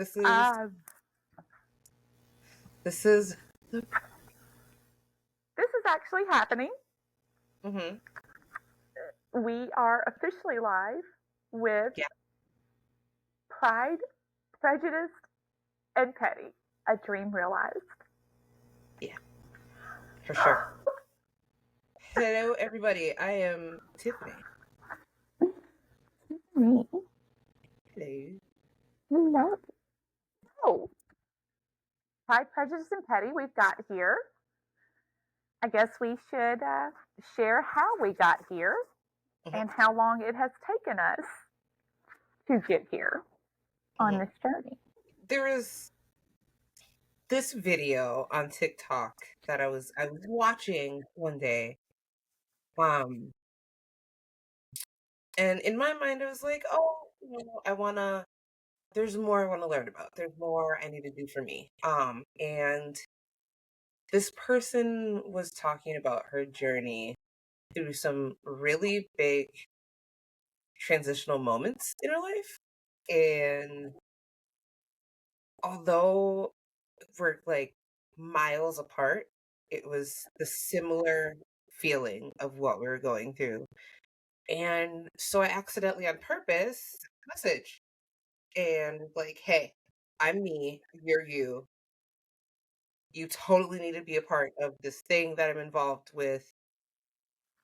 This is Um, this is this is actually happening. mm-hmm. We are officially live with Yeah, Pride, Prejudice, and Petty, a dream realized. yeah, for sure. Hello, everybody. I am Tiffany. Me? Hello. No. Oh, Pride, Prejudice, and Petty, we've got here. I guess we should share how we got here Mm-hmm. and how long it has taken us to get here on Mm-hmm. this journey. There is this video on TikTok that I was watching one day. Um, and in my mind, I was like, oh, I wanna. There's more I want to learn about. There's more I need to do for me. And this person was talking about her journey through some really big transitional moments in her life. And although we're like miles apart, it was the similar feeling of what we were going through. And so I accidentally on purpose message and like, hey, I'm me, you're you. You totally need to be a part of this thing that I'm involved with.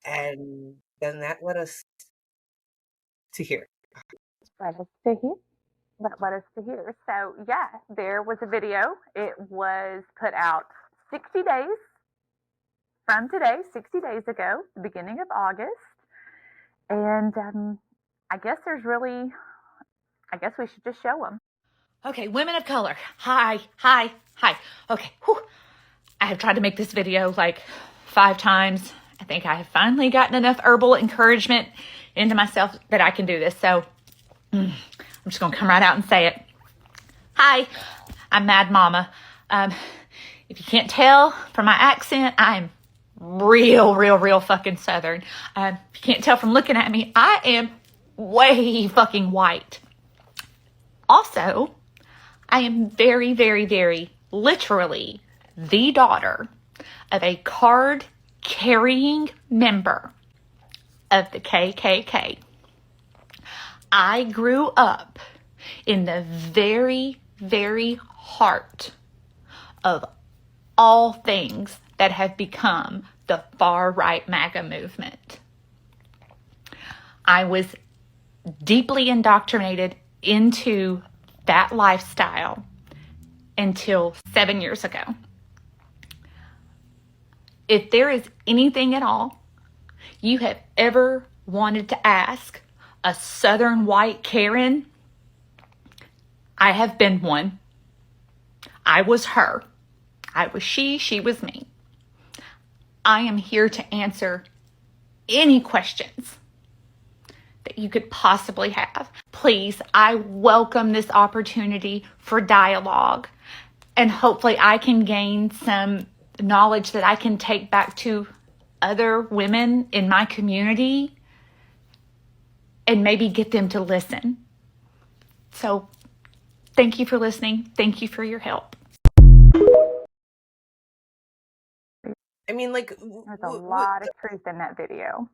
And then that led us to here. Let us to hear. Let us to hear. So, yeah, there was a video. It was put out 60 days from today, 60 days ago, the beginning of August. And I guess we should just show them. Okay, women of color. Hi, hi, hi. Okay, whew. I have tried to make this video like 5 times. I think I have finally gotten enough herbal encouragement into myself that I can do this. So I'm just going to come right out and say it. Hi, I'm Mad Mama. If you can't tell from my accent, I'm real fucking Southern. If you can't tell from looking at me, I am way fucking white. Also, I am very literally the daughter of a card carrying member of the KKK. I grew up in the very heart of all things that have become the far right MAGA movement. I was deeply indoctrinated into that lifestyle until 7 years ago. If there is anything at all you have ever wanted to ask a Southern white Karen, I have been one. I was her. I was she was me. I am here to answer any questions that you could possibly have. Please, I welcome this opportunity for dialogue, and hopefully I can gain some knowledge that I can take back to other women in my community and maybe get them to listen. So thank you for listening. Thank you for your help. I mean, like, There's a lot of truth in that video.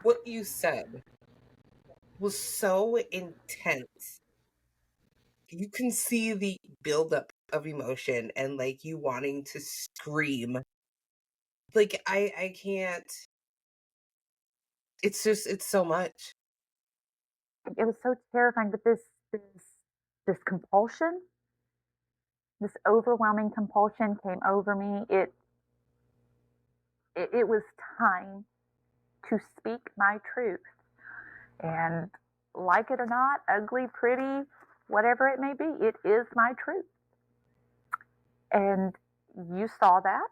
what you said was so intense. You can see the buildup of emotion and like you wanting to scream. Like I can't. It's so much. It was so terrifying, but this compulsion, this overwhelming compulsion came over me. It was time to speak my truth. And like it or not, ugly, pretty, whatever it may be, it is my truth. And you saw that.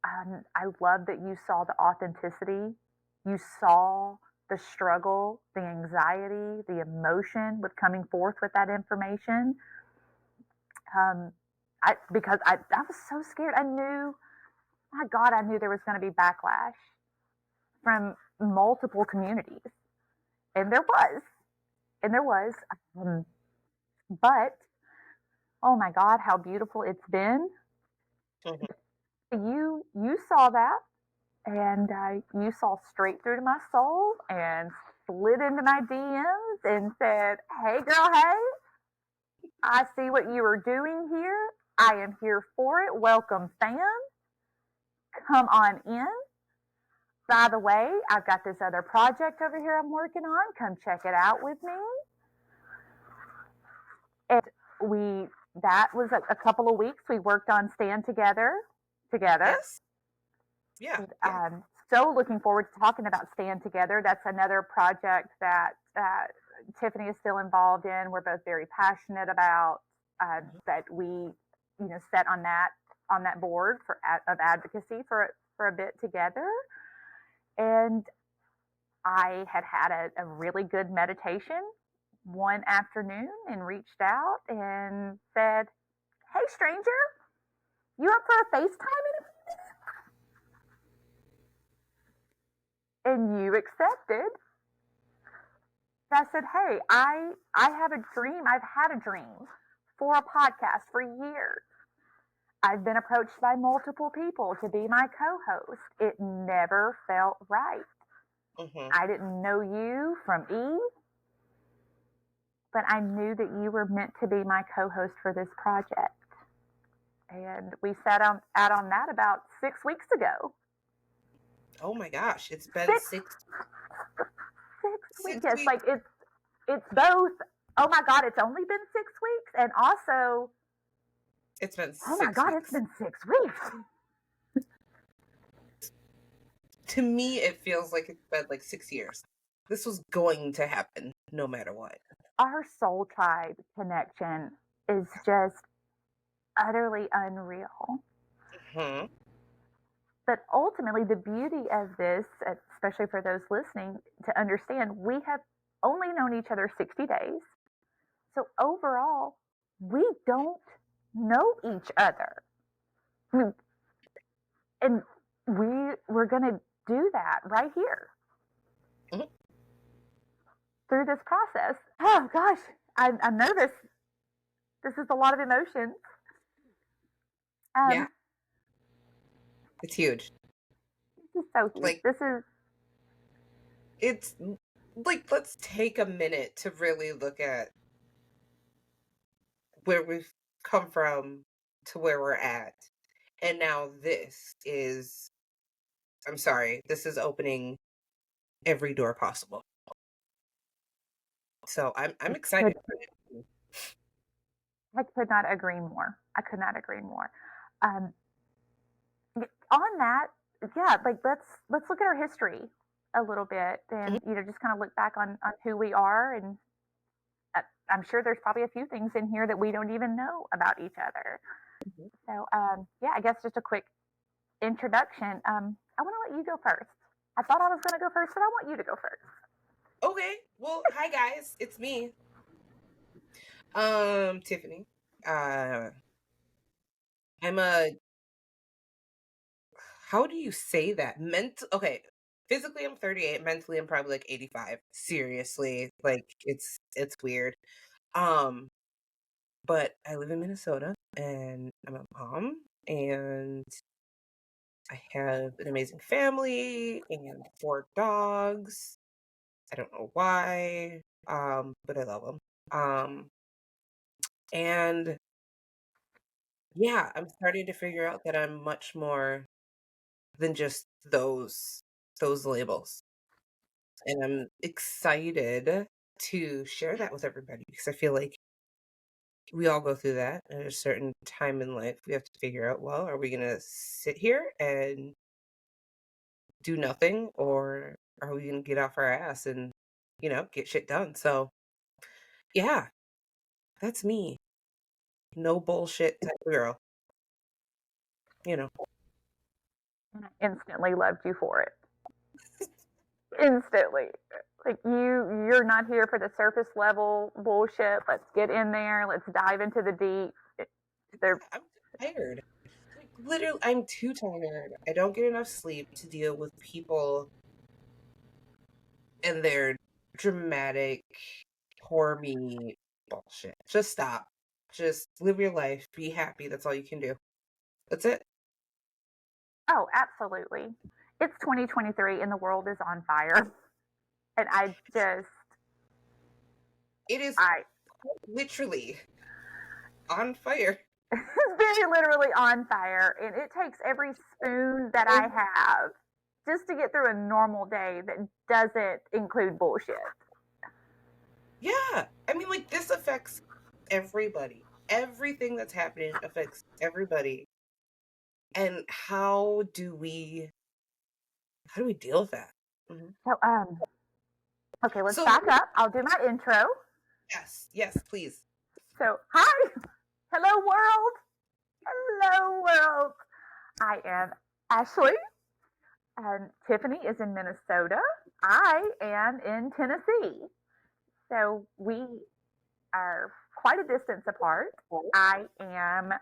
I love that you saw the authenticity. You saw the struggle, the anxiety, the emotion with coming forth with that information. Um, because I was so scared. I knew, my God, I knew there was going to be backlash from multiple communities. And there was. And there was. Um, But oh my God, how beautiful it's been. Mhm. You saw that, and you saw straight through to my soul and slid into my DMs and said, "Hey, girl, hey, I see what you are doing here. I am here for it. Welcome, fam. Come on in. By the way, I've got this other project over here I'm working on. Come check it out with me." And we that was a couple of weeks. We worked on Stand together. Yes. Yeah. And Yeah. so looking forward to talking about Stand Together. That's another project that Tiffany is still involved in. We're both very passionate about Mhm. that. We, set on that board of advocacy for a bit together. And I had a really good meditation one afternoon and reached out and said, "Hey, stranger, you up for a FaceTime?" And you accepted. I said, "Hey, I have a dream. I've had a dream for a podcast for years. I've been approached by multiple people to be my co-host. It never felt right. Mhm. I didn't know you from Eve, but I knew that you were meant to be my co-host for this project." And we out on that about 6 weeks ago. Oh my gosh, it's been Six 6 weeks. six Yes, weeks. like it's both. Oh my God, it's only been 6 weeks, and also, It's been oh my six God, it's weeks. been 6 weeks. To me, it feels like it's been like 6 years. This was going to happen no matter what. Our soul tribe connection is just utterly unreal. Hmm. But ultimately, the beauty of this, especially for those listening, to understand, we have only known each other 60 days. So overall, we don't know each other. I mean, and we're going to do that right here Mhm. through this process. Oh gosh, I'm nervous. This is a lot of emotions. Yeah, Um, it's huge. this is so huge. Like, This is it's like, let's take a minute to really look at where we've come from to where we're at. And now I'm sorry, this is opening every door possible. So I'm excited could about it. I could not agree more. I could not agree more. Um, on that, yeah, like let's look at our history a little bit, Mhm. and just kind of look back on who we are, and I'm sure there's probably a few things in here that we don't even know about each other. Mhm. So yeah, I guess just a quick introduction. I want to let you go first. I thought I was going to go first, but I want you to go first. Okay. Well, hi guys, it's me. Tiffany. Uh I'm a how do you say that? Okay. Physically I'm 38, mentally I'm probably like 85. Seriously. Like it's weird. Um, but I live in Minnesota and I'm a mom and I have an amazing family and 4 dogs. I don't know why, but I love them. And yeah, I'm starting to figure out that I'm much more than just those labels. And I'm excited to share that with everybody because I feel like we all go through that at a certain time in life. We have to figure out, well, are we going to sit here and do nothing or are we going to get off our ass and, get shit done? So, yeah, that's me. No bullshit type of girl, you know. And I instantly loved you for it. Instantly. Like you're not here for the surface level bullshit. Let's get in there. Let's dive into the deep. There, I'm tired. Like, literally, I'm too tired. I don't get enough sleep to deal with people and their dramatic, poor me. bullshit. Just stop. Just live your life. Be happy. That's all you can do. That's it. Oh, absolutely. It's 2023 and the world is on fire. And It is I literally on fire. it's very literally on fire. And it takes every spoon that I have just to get through a normal day that doesn't include bullshit. Yeah. I mean, like, this affects everybody. Everything that's happening affects everybody. And how do we deal with that? Mm-hmm. So, okay, let's So, back up. I'll do my intro. yes, please. So, hi, hello world, hello world. I am Ashley, and Tiffany is in Minnesota. I am in Tennessee. So we are quite a distance apart. I am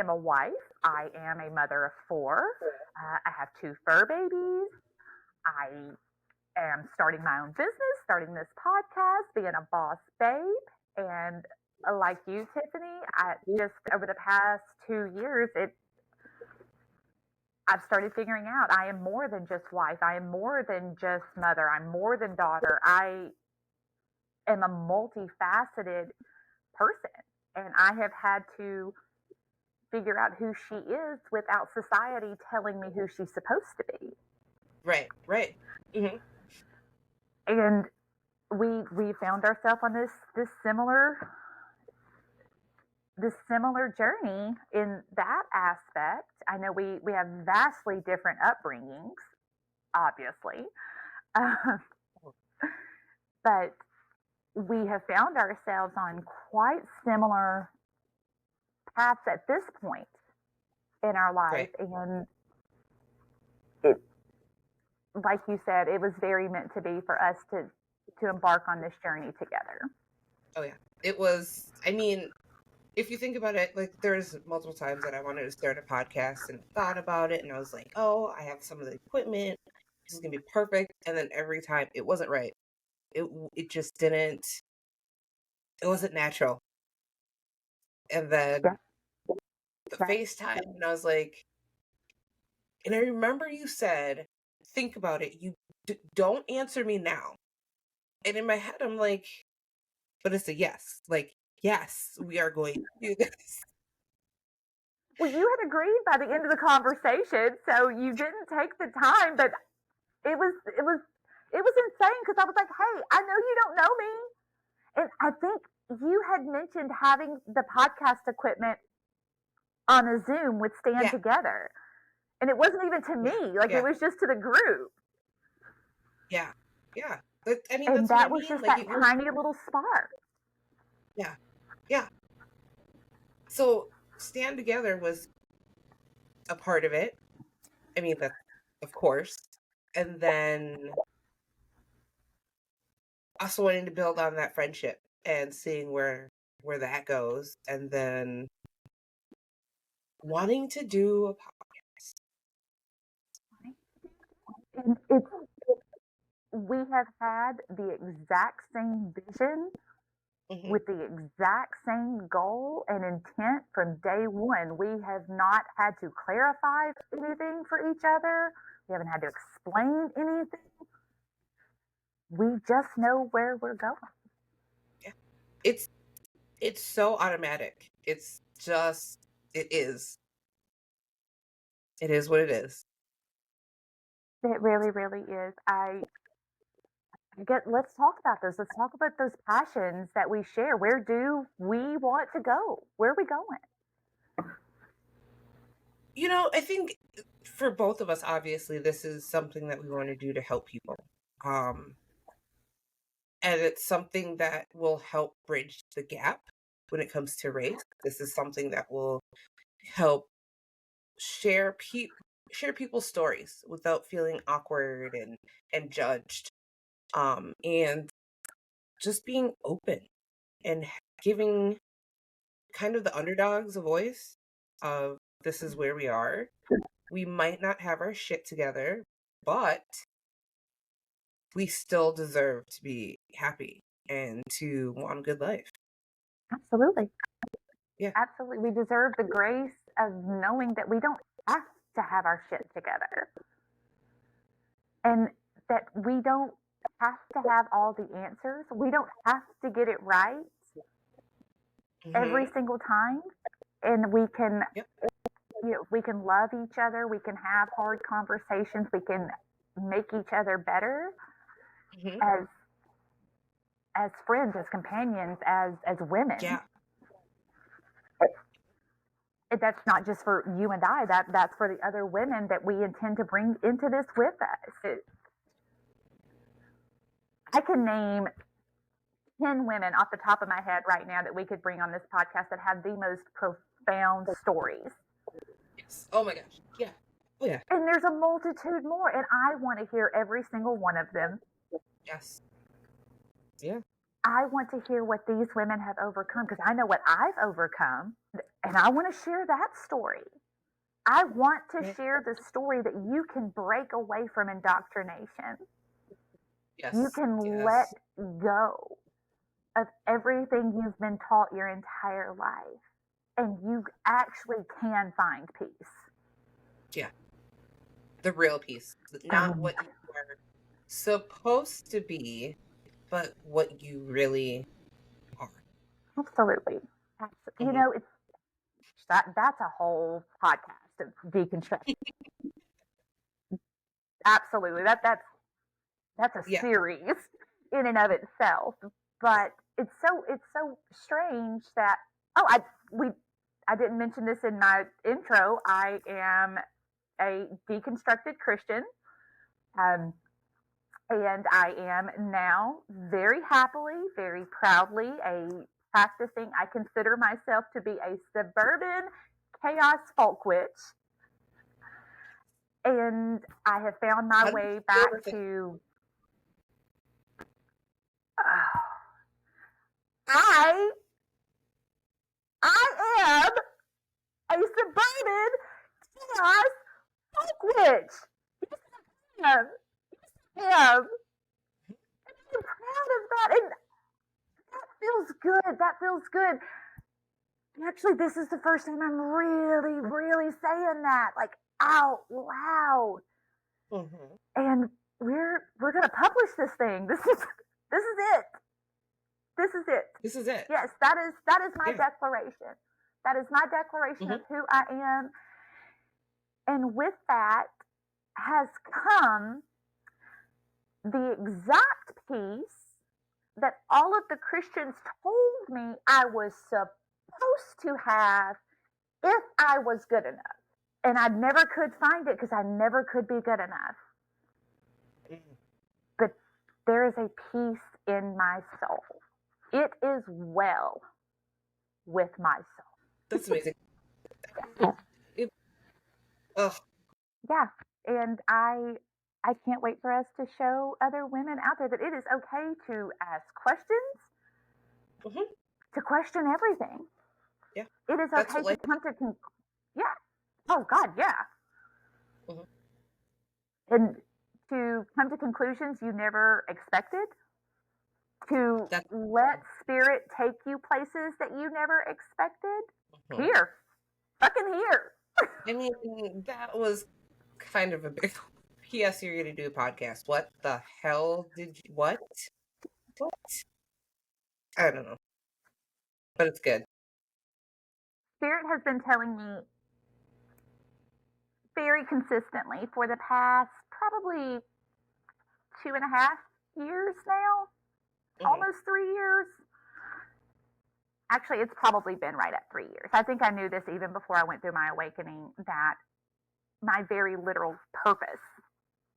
a wife. I am a mother of four. I have two fur babies. I am starting my own business, starting this podcast, being a boss babe. And like you, Tiffany, just over the past 2 years, I've started figuring out I am more than just wife. I am more than just mother. I'm more than daughter. I am a multifaceted person. And I have had to figure out who she is without society telling me who she's supposed to be. Right. Mm-hmm. And we found ourselves on this similar journey in that aspect. I know we have vastly different upbringings, obviously, but we have found ourselves on quite similar paths at this point in our life. Right. And it, like you said, it was very meant to be for us to embark on this journey together. Oh yeah. It was, I mean, if you think about it, like, there's multiple times that I wanted to start a podcast and thought about it, and I was like, oh, I have some of the equipment. This is gonna be perfect. And then every time it wasn't right. It just didn't. It wasn't natural. And then Yeah. the Right. FaceTime, and I was like, and I remember you said, think about it. You don't answer me now. And in my head, I'm like, but it's a yes. Like, yes, we are going to do this. Well, you had agreed by the end of the conversation, so you didn't take the time, but it was insane because I was like, "Hey, I know you don't know me," and I think you had mentioned having the podcast equipment on a Zoom with Stand Yeah. Together, and it wasn't even to me; like Yeah. it was just to the group. Yeah. But, I mean, And that's what that I was mean. just Like, that tiny little spark. Yeah. So Stand Together was a part of it. I mean, that's of course. And then also wanting to build on that friendship and seeing where that goes, and then wanting to do a podcast. And we have had the exact same vision Mm-hmm. with the exact same goal and intent from day one. We have not had to clarify anything for each other. We haven't had to explain anything. We just know where we're going. Yeah. It's so automatic. It's just it is. It is what it is. It really, really is. Let's talk about this. Let's talk about those passions that we share. Where do we want to go? Where are we going? I think for both of us, obviously, this is something that we want to do to help people. And it's something that will help bridge the gap when it comes to race. This is something that will help share people's stories without feeling awkward and judged. And just being open and giving kind of the underdogs a voice of, this is where we are. We might not have our shit together, but we still deserve to be happy. and to want a good life. Absolutely. Yeah. Absolutely. We deserve the grace of knowing that we don't have to have our shit together and that we don't have to have all the answers. We don't have to get it right every Mm-hmm. single time. And we can, Yep. we can love each other. We can have hard conversations. We can make each other better Mm-hmm. as friends, as companions, as women. Yeah. That's not just for you and I. That's for the other women that we intend to bring into this with us. I can name 10 women off the top of my head right now that we could bring on this podcast that have the most profound stories. Yes. Oh my gosh. Yeah. Oh yeah. And there's a multitude more, and I want to hear every single one of them. Yes. Yeah. I want to hear what these women have overcome because I know what I've overcome, and I want to share that story. I want to share the story that you can break away from indoctrination. Yes. You can let go of everything you've been taught your entire life, and you actually can find peace. Yeah. The real peace. Not what you are supposed to be, but what you really are. Absolutely. You know, it's that's a whole podcast of deconstruction. Absolutely. That's a Yeah. series in and of itself. But it's so strange that I didn't mention this in my intro. I am a deconstructed Christian. And I am now very happily, very proudly I consider myself to be a suburban chaos folk witch. And I have found my How do you way feel back with it? to, I am a suburban chaos folk witch. Yes, I am. I'm proud of that. And that feels good. That feels good. Actually, this is the first time I'm really, really saying that, like out loud. Mm-hmm. And we're gonna publish this thing. This is it. This is it. This is it. Yes, that is my declaration. That is my declaration of who I am. And with that has come the exact peace that all of the Christians told me I was supposed to have if I was good enough. And I never could find it because I never could be good enough. But there is a peace in my soul. It is well with my soul. That's amazing. Yeah. And I can't wait for us to show other women out there that it is okay to ask questions, to question everything. Yeah. It is That's okay what to come to yeah. Oh God, yeah. And to come to conclusions you never expected. To let spirit take you places that you never expected. Here. Fucking here. I mean, that was kind of a big P.S. You're going to do a podcast. What the hell did you... What? I don't know. But it's good. Spirit has been telling me very consistently for the past probably 2.5 years now. Almost 3 years. Actually, it's probably been right at 3 years. I think I knew this even before I went through my awakening that my very literal purpose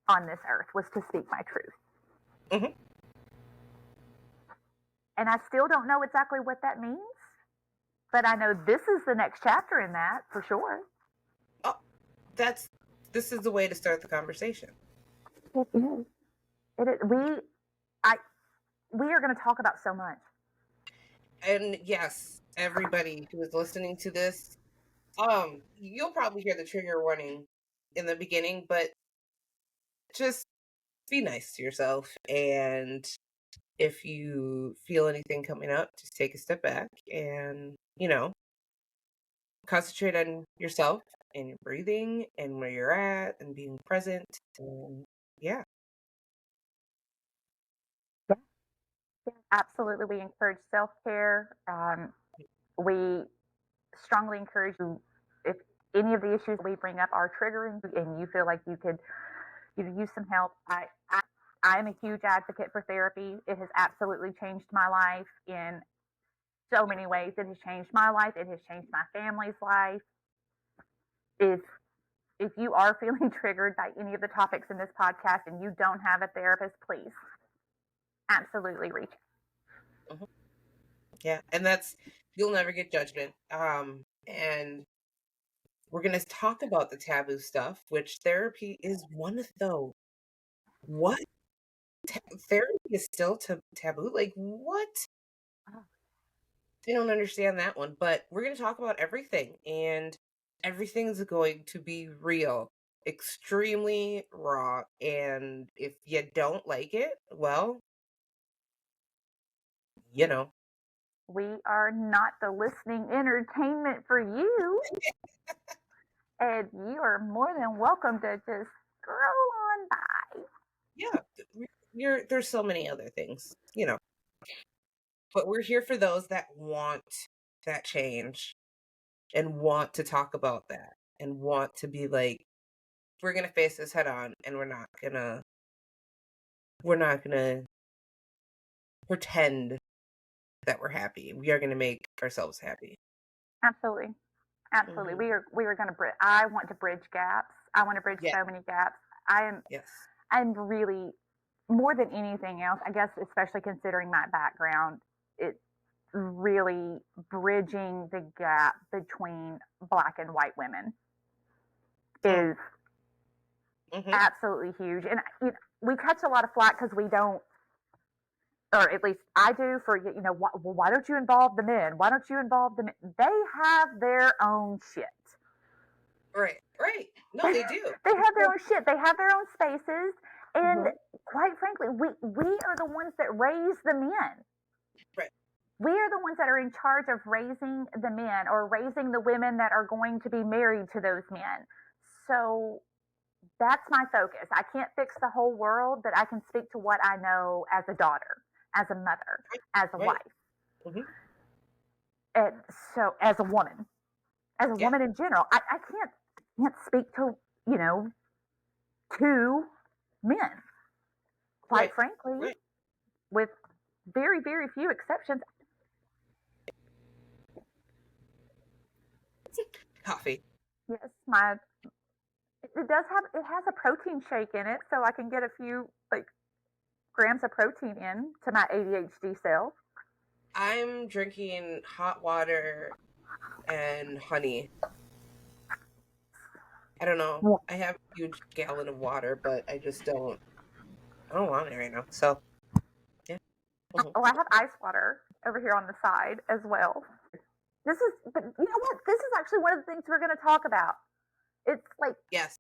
on this earth was to speak my truth. And I still don't know exactly what that means, but I know this is the next chapter in that for sure. Oh, this is the way to start the conversation. It is. It is. We are going to talk about so much. And yes, everybody who is listening to this, you'll probably hear the trigger warning in the beginning, but just be nice to yourself and If you feel anything coming up, just take a step back and, concentrate on yourself and your breathing and where you're at and being present. And yeah. Yeah, absolutely. We encourage self care. We strongly encourage you, if any of the issues we bring up are triggering and you feel like you could use some help. I'm a huge advocate for therapy. It has absolutely changed my life in so many ways. It has changed my life. It has changed my family's life. If if you are feeling triggered by any of the topics in this podcast and you don't have a therapist, please absolutely reach. Mhm. Yeah. And you'll never get judgment. And we're going to talk about the taboo stuff, which therapy is one of those. What? Therapy is still taboo? Like, what? I don't understand that one, but we're going to talk about everything, and everything's going to be real, extremely raw. And if you don't like it, well, you know, We are not the listening entertainment for you, and you are more than welcome to just scroll on by. yeah, there's so many other things, but we're here for those that want that change and want to talk about that and want to be like, we're going to face this head on, and we're not gonna pretend that we're happy. We are going to make ourselves happy. Absolutely. Absolutely. Hmm. We are going to I want to bridge gaps. I want to bridge Yeah. so many gaps. Yes. I'm really, more than anything else, I guess, especially considering my background, it's really bridging the gap between black and white women Oh. is Hmm. absolutely huge. And we catch a lot of flack because we don't, or at least I do, for, why don't you involve the men? Why don't you involve the men? They have their own shit. Right. Right. No, they do. They have their own shit. They have their own spaces. And Hmm. quite frankly, we are the ones that raise the men. Right. We are the ones that are in charge of raising the men or raising the women that are going to be married to those men. So that's my focus. I can't fix the whole world, but I can speak to what I know as a daughter, as a mother, as a Right. wife. Hmm. And so as a Yeah. woman in general, I can't speak to, you know, two men. Quite Right. frankly, Right. with very, very few exceptions. Coffee. Yes, it has a protein shake in it, so I can get a few like grams of protein in to my ADHD self. I'm drinking hot water and honey. I don't know. Yeah. I have a huge gallon of water, but I don't want it right now. So, yeah. Hmm. Oh, I have ice water over here on the side as well. But you know what? This is actually one of the things we're going to talk about. It's Yes.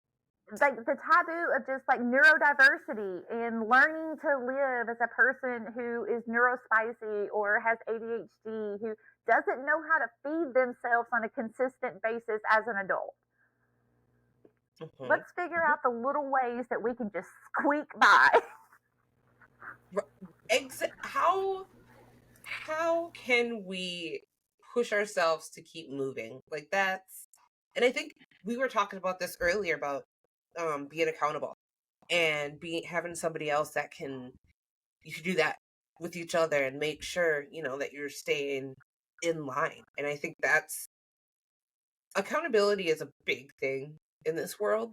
like the taboo of just like neurodiversity and learning to live as a person who is neurospicy or has ADHD, who doesn't know how to feed themselves on a consistent basis as an adult. Hmm. Let's figure Hmm. out the little ways that we can just squeak by. How can we push ourselves to keep moving? Like, and I think we were talking about this earlier about being accountable and being having somebody else you can do that with each other and make sure, that you're staying in line. And I think accountability is a big thing in this world,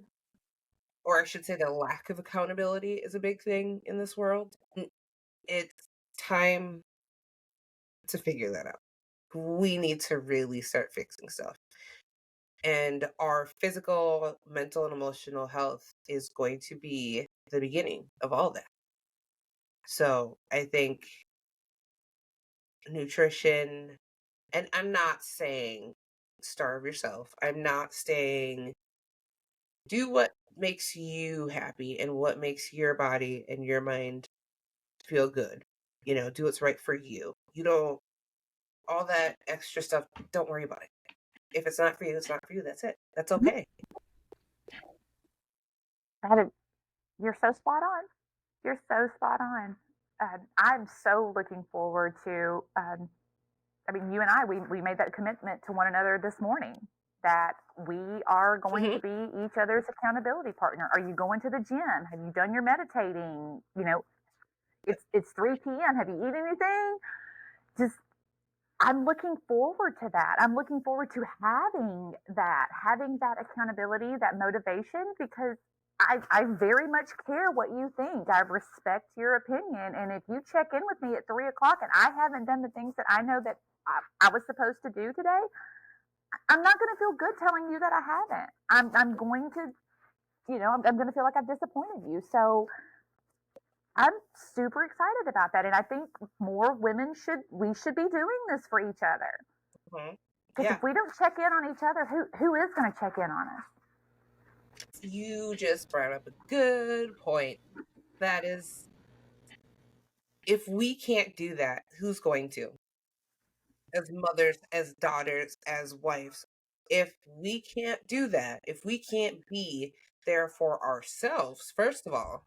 or I should say the lack of accountability is a big thing in this world. It's time to figure that out. We need to really start fixing stuff. And our physical, mental, and emotional health is going to be the beginning of all that. So I think nutrition, and I'm not saying starve yourself. I'm not saying do what makes you happy and what makes your body and your mind feel good. do what's right for you. You don't, all that extra stuff, don't worry about it. If it's not for you, it's not for you. That's it. That's okay. You're so spot on. You're so spot on. I'm so looking forward to. I mean, you and I, we made that commitment to one another this morning that we are going to be each other's accountability partner. Are you going to the gym? Have you done your meditating? It's 3 p.m. Have you eaten anything? Just I'm looking forward to that. I'm looking forward to having that accountability, that motivation, because I very much care what you think. I respect your opinion. And if you check in with me at 3 o'clock and I haven't done the things that I know that I was supposed to do today, I'm not going to feel good telling you that I haven't. I'm going to, I'm going to feel like I've disappointed you. So I'm super excited about that. And I think more women we should be doing this for each other. Because if we don't check in on each other, who is going to check in on us? You just brought up a good point. That is, if we can't do that, who's going to? As mothers, as daughters, as wives. If we can't do that, if we can't be there for ourselves, first of all,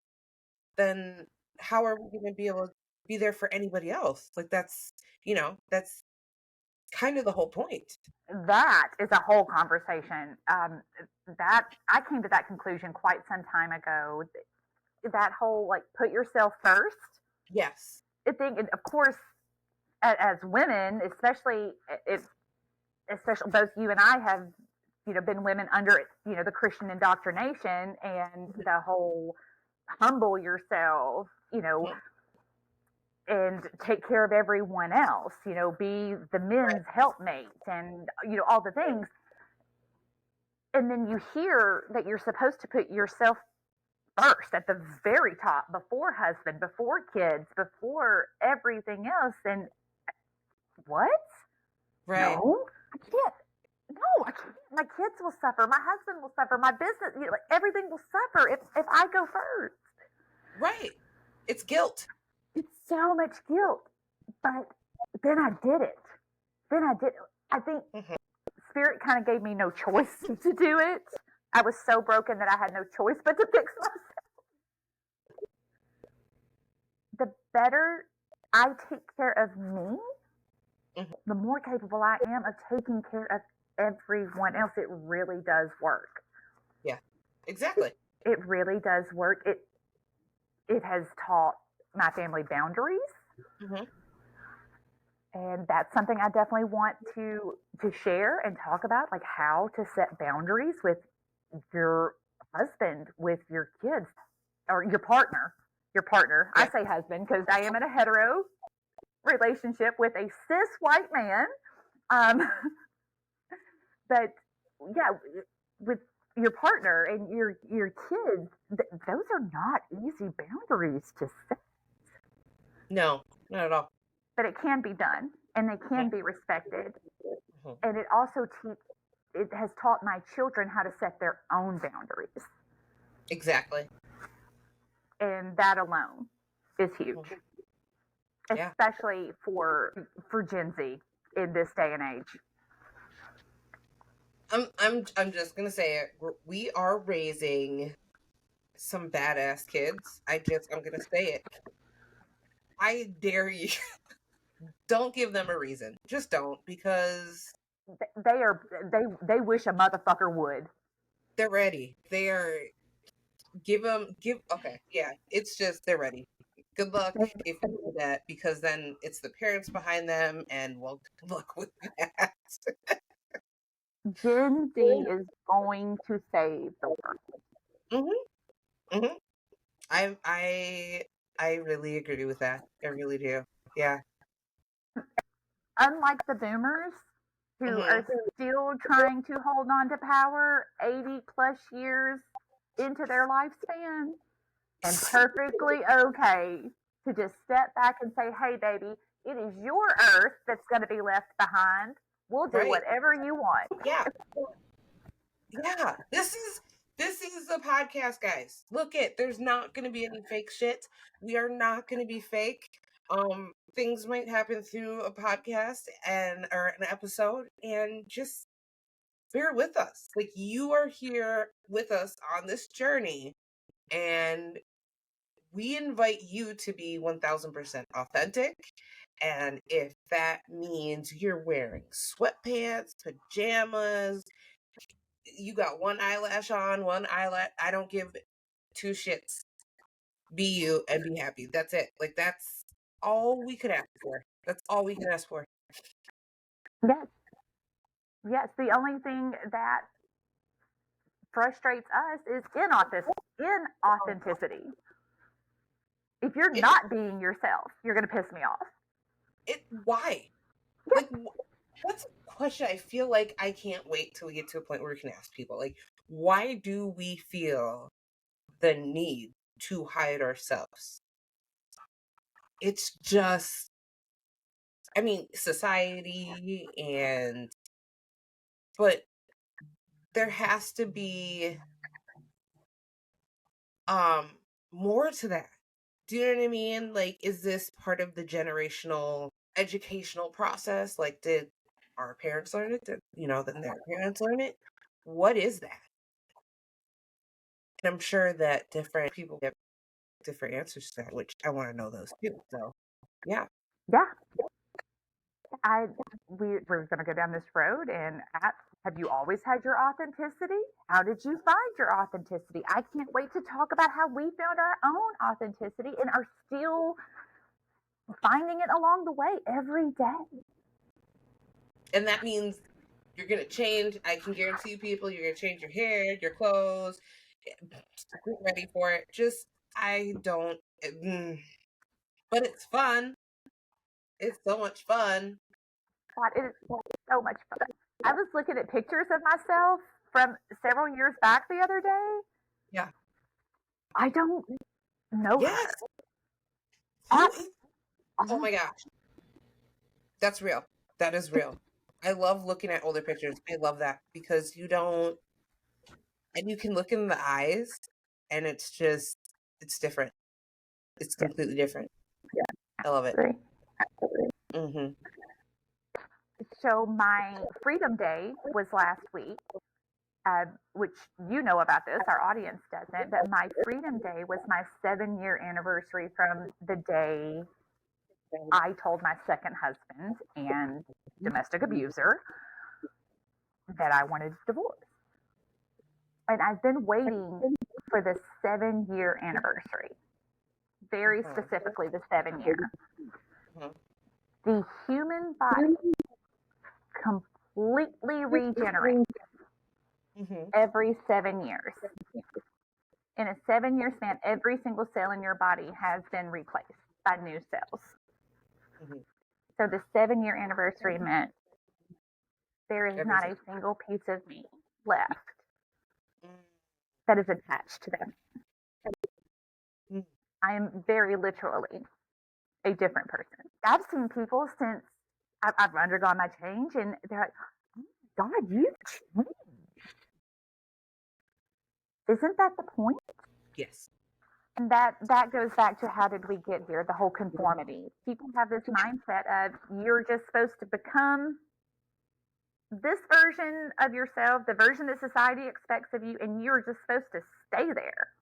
then how are we going to be able to be there for anybody else? Like that's kind of the whole point. That is a whole conversation. That I came to that conclusion quite some time ago. That whole like put yourself first. Yes. I think, and of course, as women, especially both you and I have, been women under, the Christian indoctrination and the whole humble yourself, and take care of everyone else, be the men's helpmate and, all the things. And then you hear that you're supposed to put yourself first at the very top, before husband, before kids, before everything else. And what? Right. No, I can't. No, I can't. My kids will suffer. My husband will suffer. My business, everything will suffer if I go first. Right. It's guilt. It's so much guilt. But then I did it. I think Spirit kind of gave me no choice to do it. I was so broken that I had no choice but to fix myself. The better I take care of me, the more capable I am of taking care of everyone else. It really does work. Yeah, exactly. It really does work. It has taught my family boundaries. And that's something I definitely want to share and talk about, like how to set boundaries with your husband, with your kids, or your partner. Yeah. I say husband because I am in a hetero relationship with a cis white man. But yeah, with your partner and your kids, those are not easy boundaries to set. No, not at all. But it can be done, and they can be respected. And it also it has taught my children how to set their own boundaries. Exactly. And that alone is huge, especially for Gen Z in this day and age. I'm just gonna say it. We are raising some badass kids. I'm gonna say it. I dare you. Don't give them a reason. Just don't, because they wish a motherfucker would. They're ready. They are. Okay, yeah. It's just they're ready. Good luck if you do that, because then it's the parents behind them, and well, good luck with that. Gen Z is going to save the world. I really agree with that. I really do. Yeah. Unlike the boomers who are still trying to hold on to power 80 plus years into their lifespan, and perfectly okay to just step back and say, hey, baby, it is your earth that's going to be left behind. We'll do whatever you want. Yeah. Yeah. This is the podcast, guys. Look there's not going to be any fake shit. We are not going to be fake. Things might happen through a podcast or an episode, and just bear with us. Like, you are here with us on this journey, and we invite you to be 1000% authentic. And if that means you're wearing sweatpants, pajamas, you got one eyelash on, one eyelash, I don't give two shits. Be you and be happy. That's it. Like, that's all we could ask for. That's all we can ask for. Yes. Yes. The only thing that frustrates us is inauthenticity. If you're not being yourself, you're going to piss me off. Why? Like, that's a question I feel like I can't wait till we get to a point where we can ask people. Like, why do we feel the need to hide ourselves? It's just, I mean, society, but there has to be more to that. Do you know what I mean? Like, is this part of the generational educational process? Like, did our parents learn it? Did, then their parents learn it? What is that? And I'm sure that different people have different answers to that, which I want to know those too. So, yeah. Yeah. We're going to go down this road and have you always had your authenticity? How did you find your authenticity? I can't wait to talk about how we found our own authenticity and are still finding it along the way every day. And that means you're going to change. I can guarantee you, people, you're going to change your hair, your clothes. Get ready for it. I don't. But it's fun. It's so much fun. God, it is so much fun. I was looking at pictures of myself from several years back the other day. Yeah. I don't know. Yes. Oh my gosh. That's real. That is real. I love looking at older pictures. I love that because you can look in the eyes and it's different. It's completely different. Yeah. I love it. Absolutely. Mm-hmm. So my Freedom Day was last week, which you know about this, our audience doesn't, but my Freedom Day was my 7-year anniversary from the day I told my second husband and domestic abuser that I wanted divorce. And I've been waiting for the 7-year anniversary, very specifically the 7-year. The human body completely regenerates every 7 years. In a 7-year span, every single cell in your body has been replaced by new cells. So the 7-year anniversary meant there is not a single piece of me left that is attached to them. I am very literally a different person. I've seen people since I've undergone my change, and they're like, "Oh my God, you've changed." Isn't that the point? Yes. And that goes back to how did we get here? The whole conformity. People have this mindset of you're just supposed to become this version of yourself, the version that society expects of you, and you're just supposed to stay there.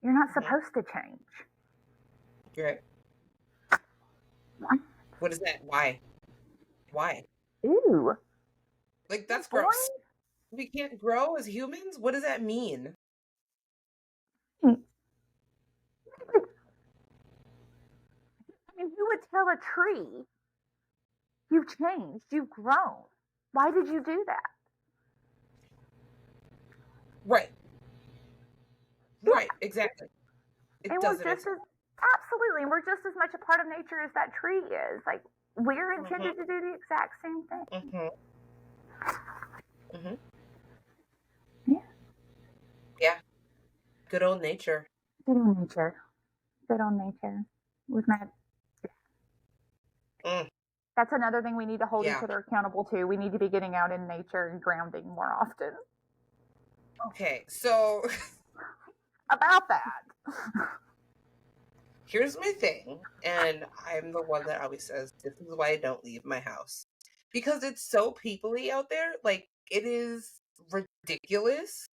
You're not supposed to change. Right. What is that? Why? Ew. Like, that's gross. We can't grow as humans? What does that mean? I mean, who would tell a tree, you've changed, you've grown? Why did you do that? Right. Right, exactly. Absolutely, and we're just as much a part of nature as that tree is. Like, we're intended to do the exact same thing. Yeah. Good old nature. Good old nature. We've met. That's another thing we need to hold each other accountable to. We need to be getting out in nature and grounding more often. Okay, so about that. here's my thing, and I'm the one that always says, this is why I don't leave my house. Because it's so peoply out there, like, it is ridiculous.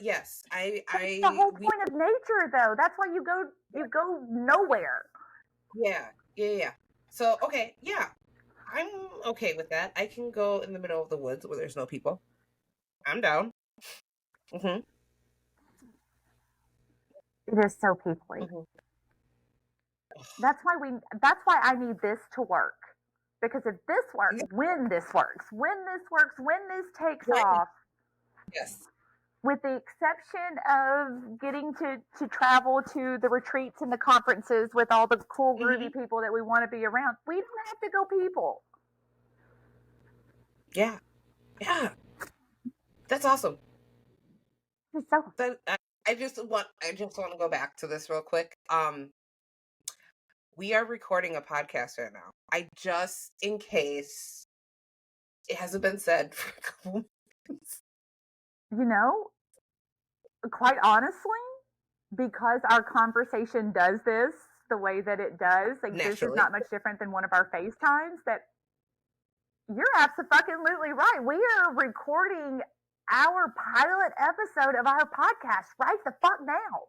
Yes, But it's the whole we, point of nature, though. That's why you go nowhere. yeah, yeah, yeah. So, okay, yeah, I'm okay with that. I can go in the middle of the woods where there's no people. I'm down. Hmm. It is so peoply. Hmm. That's why I need this to work. Because if this works, when this works, when this takes When, off, yes. with the exception of getting to travel to the retreats and the conferences with all the cool Hmm. groovy people that we want to be around, we don't have to go people. Yeah, yeah, that's awesome. So That I just want to go back to this real quick. We are recording a podcast right now. I just, in case it hasn't been said for a couple months. you know, quite honestly, because our conversation does this the way that it does, like this is Naturally. not much different than one of our FaceTimes, that you're absolutely right. We are recording our pilot episode of our podcast right the fuck now.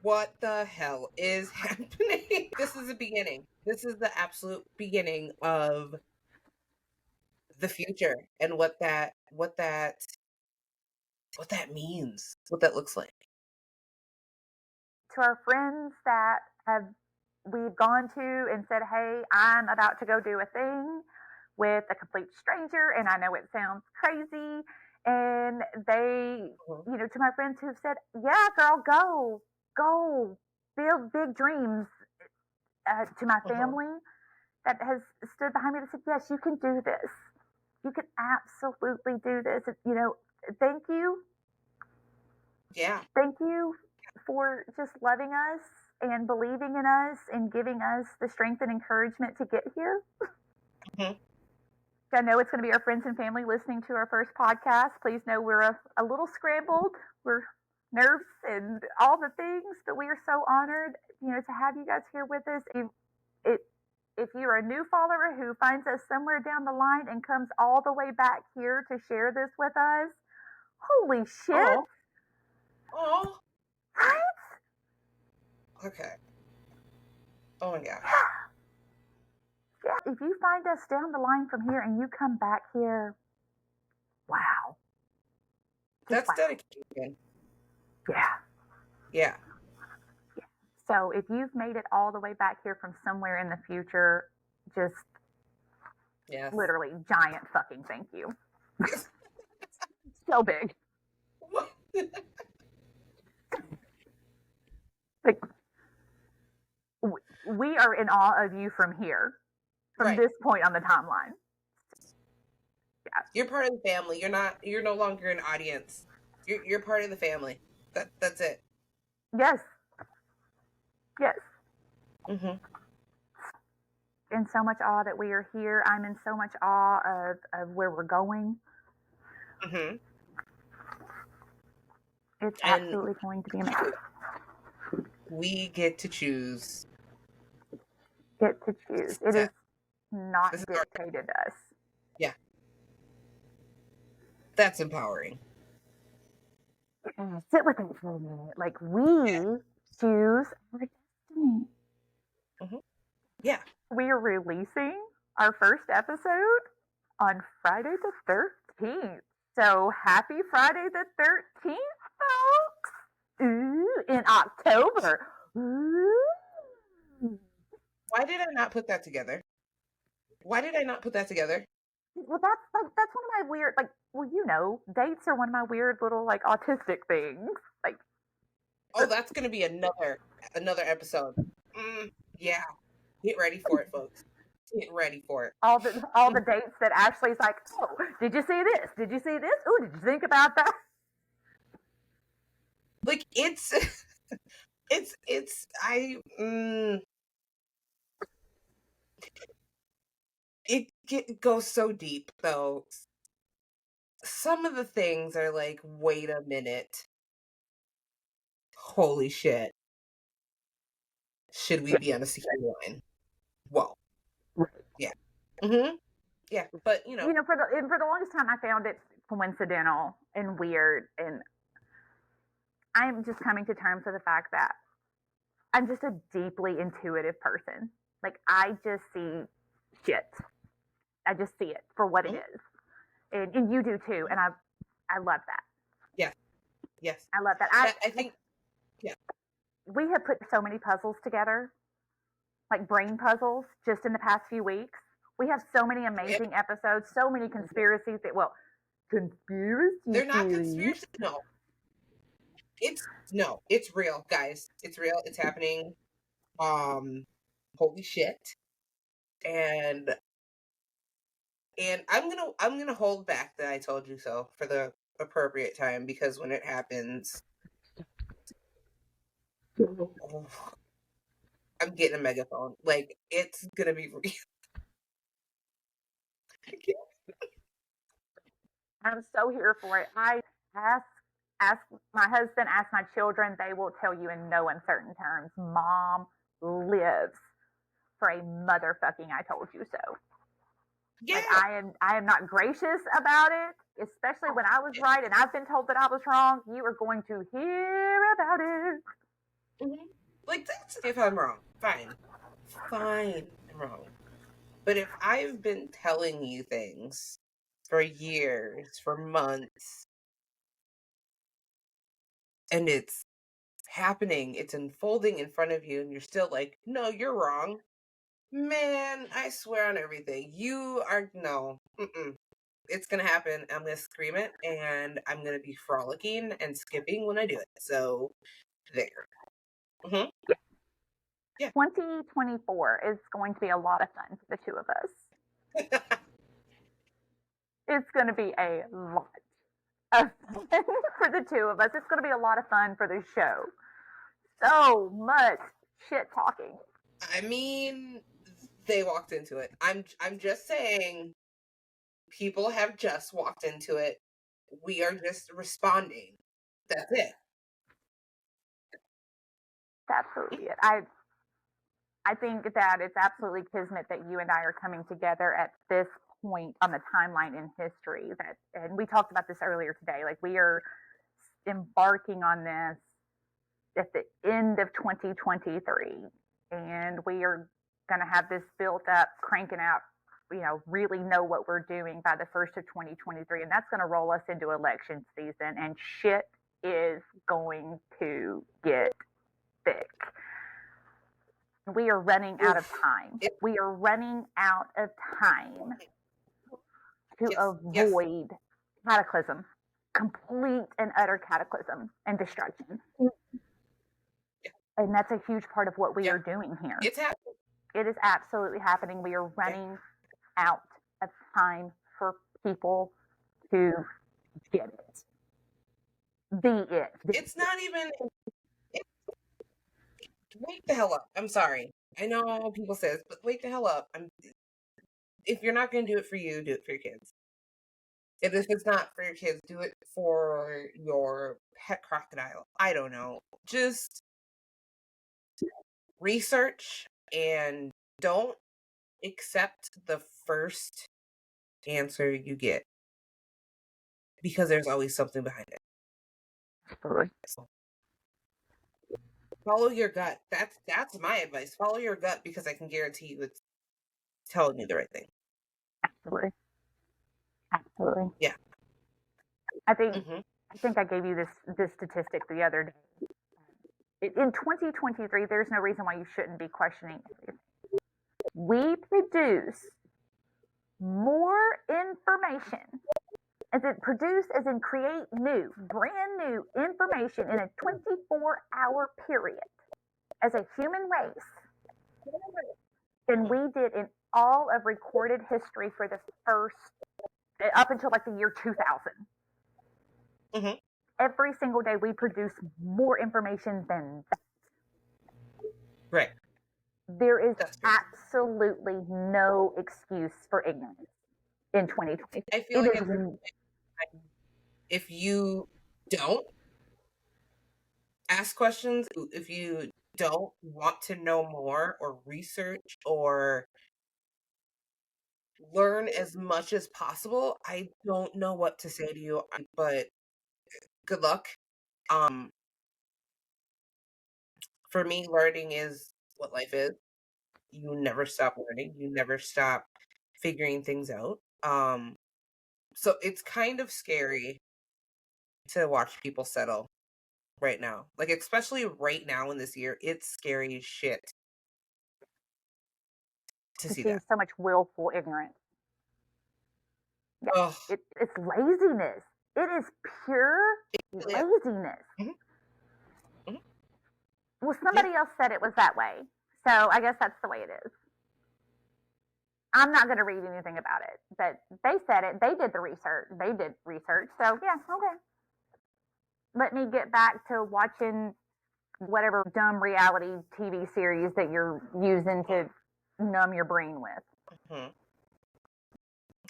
What the hell is happening? This is the beginning. This is the absolute beginning of the future and what that means, what that looks like. To our friends that have we've gone to and said, "Hey, I'm about to go do a thing with a complete stranger," and I know it sounds crazy, and they, Mhm. to my friends who've said, "Yeah, girl, go, build big dreams." To my Uh-huh. family that has stood behind me and said, "Yes, you can do this. You can absolutely do this." Thank you. Yeah. Thank you for just loving us and believing in us and giving us the strength and encouragement to get here. Mhm. I know it's going to be our friends and family listening to our first podcast. Please know we're a little scrambled. We're nerves and all the things, but we are so honored, to have you guys here with us. It, if you're a new follower who finds us somewhere down the line and comes all the way back here to share this with us, holy shit, Oh. Oh. right? Okay. Oh my gosh. Yeah, if you find us down the line from here and you come back here, wow, just That's wow. dedication. Yeah. Yeah. So if you've made it all the way back here from somewhere in the future, just Yes. literally giant fucking thank you. Yes. So big. What? Like, we are in awe of you from here, from Right. this point on the timeline. Yeah. You're part of the family. You're no longer an audience. You're part of the family. That's it. Yes. Yes. Hmm. In so much awe that we are here. I'm in so much awe of where we're going. Hmm. It's And absolutely going to be amazing. we get to choose. Get to choose. It is not This is our, dictated to us. yeah. That's empowering. Sit with it for a minute. Like, we Yeah. choose our destiny. Hmm. Yeah. We are releasing our first episode on Friday the 13th. So happy Friday the 13th, folks. Ooh, in October. Ooh. Why did I not put that together? Why did I not put that together? Well, that's one of my weird, like, well, dates are one of my weird little, like, autistic things. Like, Oh, that's gonna be another episode. Yeah. Get ready for it, folks. Get ready for it. all the dates that Ashley's like, oh, did you see this? Did you see this? Oh, did you think about that? Like it's it's it goes so deep though. Some of the things are like, wait a minute. Holy shit. Should we be on a security line? Whoa. Yeah. Mm-hmm. Yeah. But For the longest time, I found it coincidental and weird, and I'm just coming to terms with the fact that I'm just a deeply intuitive person. Like I just see shit. I just see it for what it mhm, is, and you do too. And I love that. yes. Yes. I love that. I I think, yeah. We have put so many puzzles together, like brain puzzles, just in the past few weeks. We have so many Yep. amazing episodes, so many conspiracy conspiracy They're not theories. conspiracy. No. It's real, guys. It's real. It's happening. Um, Holy shit. And I'm gonna hold back that I told you so for the appropriate time, because when it happens, oh, I'm getting a megaphone. Like it's gonna be real. I'm so here for it. I ask ask my husband, ask my children, they will tell you in no uncertain terms, Mom lives for a motherfucking I told you so. Like Yeah. I am not gracious about it, especially when I was right and I've been told that I was wrong. You are going to hear about it. Mhm. Like that's if I'm wrong. Fine. Fine. I'm wrong. But if I've been telling you things for years, for months, and it's happening, it's unfolding in front of you, and you're still like, no, you're wrong. Man, I swear on everything. You are, no. Mm-mm. It's going to happen. I'm going to scream it, and I'm going to be frolicking and skipping when I do it. So, there. Hmm. Yeah. 2024 is going to be a lot of fun for the two of us. It's going to be a lot of fun for the two of us. It's going to be a lot of fun for the show. So much shit talking. I mean, they walked into it. I'm just saying, people have just walked into it. We are just responding. That's it. That's absolutely it. I think that it's absolutely kismet that you and I are coming together at this point on the timeline in history. That, and we talked about this earlier today. Like we are embarking on this at the end of 2023, and we are going to have this built up, cranking out. Really know what we're doing by the first of 2023, and that's going to roll us into election season, and shit is going to get thick. We are running out of Oof. time. We are running out of time to Yes. Yes. avoid cataclysm, complete and utter cataclysm and destruction. Yeah. And that's a huge part of what we Yeah. are doing here. It's happening. It is absolutely happening. We are running out of time for people to get it. It's not even. Wake the hell up. I'm sorry. I know people say this, but wake the hell up. If you're not going to do it for you, do it for your kids. And if it's not for your kids, do it for your pet crocodile. I don't know. Just research and don't accept the first answer you get, because there's always something behind it. Absolutely. So, follow your gut. That's my advice. Follow your gut, because I can guarantee you it's telling you the right thing. Absolutely. Absolutely. Yeah. I think Mm-hmm. I gave you this statistic the other day. In 2023, there's no reason why you shouldn't be questioning everything. We produce more information, as in create new, brand new information in a 24-hour period as a human race than we did in all of recorded history for the first, up until like the year 2000. Mm-hmm. Every single day we produce more information than that. Right. There is absolutely no excuse for ignorance in 2020. I feel like if you don't ask questions, if you don't want to know more or research or learn as much as possible, I don't know what to say to you, but good luck. Um, for me, learning is what life is. You never stop learning. You never stop figuring things out. So it's kind of scary to watch people settle right now. Like, especially right now in this year, it's scary as shit to To see see that. so much willful ignorance. Yeah, Oh, it's laziness. It is pure it really is. laziness. Mhm, mhm. Well, Yeah. somebody else said it was that way. So I guess that's the way it is. I'm not going to read anything about it, but they said it. They did the research. They did research. So yeah, okay. Let me get back to watching whatever dumb reality TV series that you're using to numb your brain with. Mhm.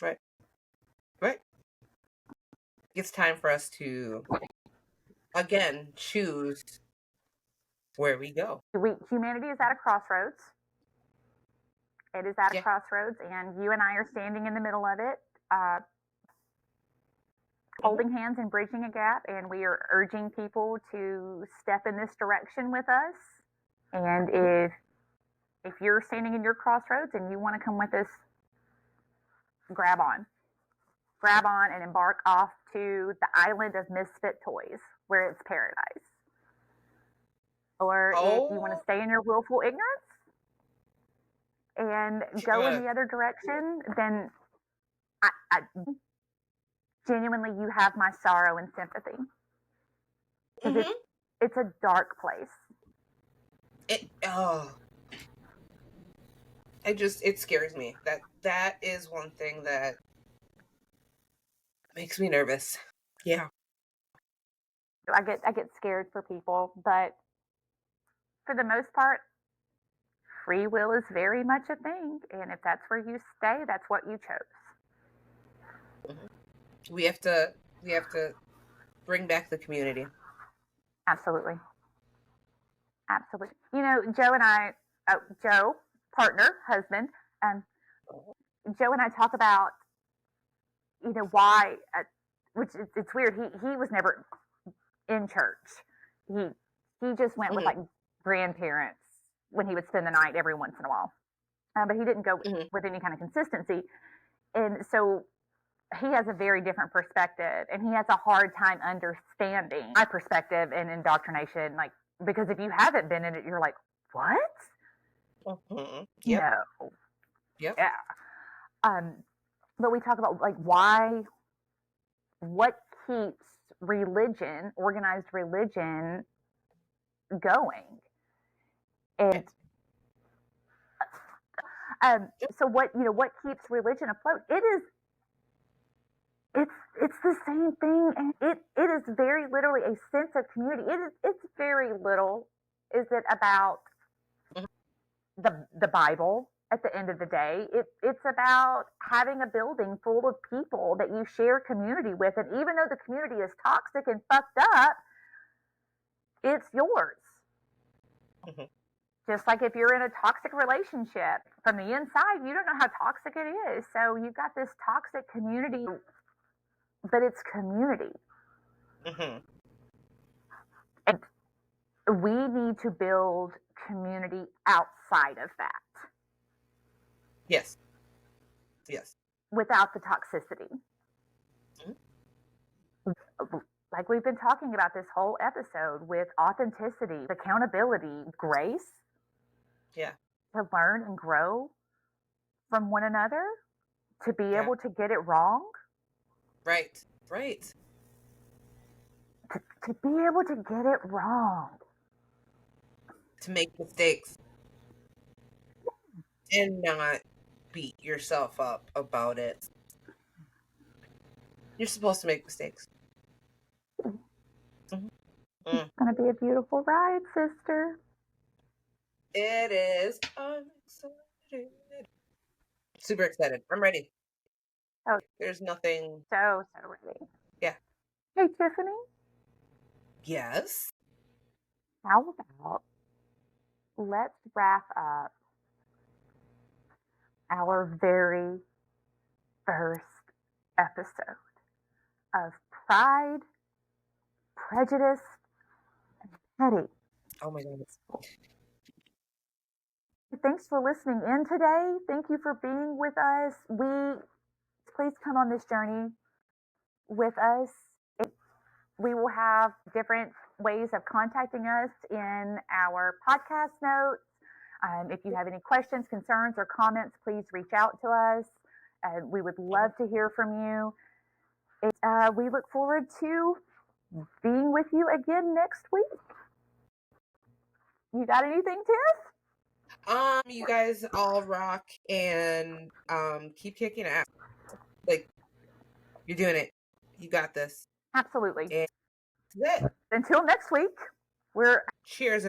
Right. Right. It's time for us to again choose where we go. Humanity is at a crossroads. It is at a Yeah. crossroads, and you and I are standing in the middle of it, Mhm. holding hands and bridging a gap. And we are urging people to step in this direction with us. And Mhm. if you're standing in your crossroads and you want to come with us, grab on. Grab on and embark off to the island of misfit toys, where it's paradise. Or if you want to Oh, stay in your willful ignorance and go in uh, the other direction, then I genuinely, you have my sorrow and sympathy because mhm. it's a dark place. Oh, it scares me. That is one thing that makes me nervous. Yeah. I get scared for people, but for the most part, free will is very much a thing, and if that's where you stay, that's what you chose. Mhm. We have to bring back the community. Absolutely, absolutely. You know, Joe and I, Joe, partner, husband, um, Joe and I talk about why, which it's weird. He was never in church. He he just went with Mhm. like grandparents when he would spend the night every once in a while, but he didn't go Mhm. with any kind of consistency. And so he has a very different perspective, and he has a hard time understanding my perspective and indoctrination. Like, because if you haven't been in it, you're like, what? Mhm. Yep. No, Yep. yeah. Um, but we talk about like what keeps religion, organized religion, going. And Right. Yep. so what keeps religion afloat? It's the same thing, and it is very literally a sense of community. It's very little is it about Mhm. the Bible at the end of the day. It's about having a building full of people that you share community with, and even though the community is toxic and fucked up, it's yours. Mhm. Just like if you're in a toxic relationship from the inside, you don't know how toxic it is. So you've got this toxic community, but it's community. Mhm. And we need to build community outside of that Yes. Yes. without the toxicity. Mhm. Like we've been talking about this whole episode with authenticity, accountability, grace Yeah. to learn and grow from one another, to be Yeah. able to get it wrong, Right. Right. to be able to get it wrong. To make mistakes and not beat yourself up about it. You're supposed to make mistakes. Mhm. Mm. It's going to be a beautiful ride, sister. It is. I'm excited. Super excited. I'm ready. Oh, There's nothing. so ready. Yeah. Hey, Tiffany, Yes. how about let's wrap up our very first episode of Pride, Prejudice, and Petty. Oh my goodness. Thanks for listening in today. Thank you for being with us. Please come on this journey with us. We will have different ways of contacting us in our podcast notes. If you have any questions, concerns, or comments, please reach out to us. We would love to hear from you. We look forward to being with you again next week. You got anything, Tiff? You guys all rock and keep kicking ass. Like, you're doing it. You got this. Absolutely. And that's it. Until next week, we're Cheers.